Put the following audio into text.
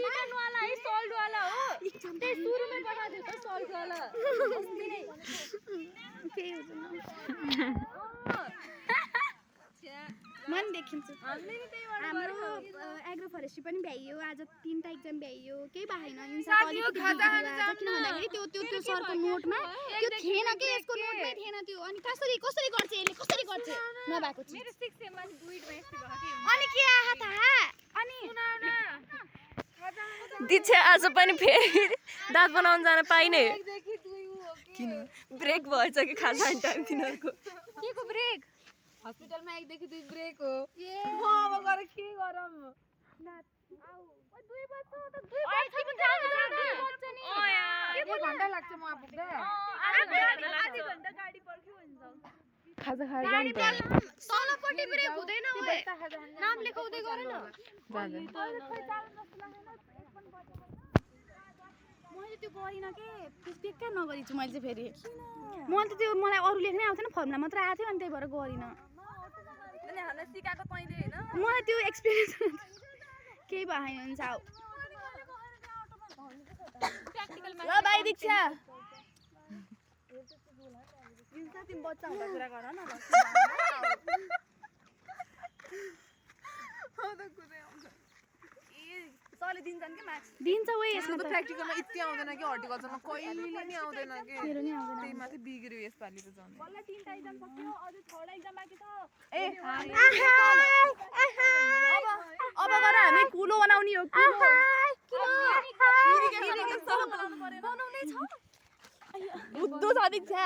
chicken वाला है salt वाला हो ते शुरू में बना दे तो सॉल्ट वाला केही हुँदैन मन देखिन्छ हाम्रो एग्रो फरेस्ट्री पनि भ्याइयो आज 3टा एक्जाम भ्याइयो केही भएन किन भन्दाखेरि त्यो सरको नोटमा त्यो थिएन के यसको नोटमै थिएन त्यो अनि कसरी गर्छ यसले कसरी गर्छ नभएको छ मेरो 6 सेममा दुई बेस्ट भयो के अनि के आहा थाहा अनि दिच्छा आज पनि फेरि दाँत बनाउन जान पाइने किन ब्रेक भएछ कि खाजा टाइम तिनीहरुको केको ब्रेक हस्पिटलमा 1 देखि 2 ब्रेक हो अब गरे के गरम आउ 2 बज्छ त 2 बज्छ नि बज्छ नि ओ यार 1 घण्टा लाग्छ म पुग्दा आधी घण्टा गाडी पर्ख्यो हुन्छ खाजा खाएर जानु पर्छ तलपट्टि ब्रेक हुँदैन ओए नाम लेखाउँदै गर न मैले त्यो गरिन के बेकार नगरी छु मैले चाहिँ फेरि मैले त त्यो मलाई अरु लेख्नै आउँथेन फर्मुला मात्र आएको थियो अनि त्यही भएर गरिन अनि हामीलाई सिकाएको तैँले हैन मलाई त्यो एक्सपिरियन्स केही भएन हुन्छ आऊ प्र्याक्टिकलमा ल बाइ दीक्षा दिन्छ तिमी बच्चा हुँदा कुरा गर न सरले दिन्छन् के मार्क्स दिन्छ ओए यसमा त प्र्याक्टिकलमा यति आउँदैन कि हर्टिकल्चरमा कहिले नि आउँदैन के मेरो नि आउँदैन त्यही माथि बिग्रियो यसपालि त झन् बल्ल 3टा एक्जाम सक्यो अझै 6वटा एक्जाम बाँकी छ ए अब गर हामी कुलो बनाउने हो बनाउनै छ बुद्धो छ दीक्षा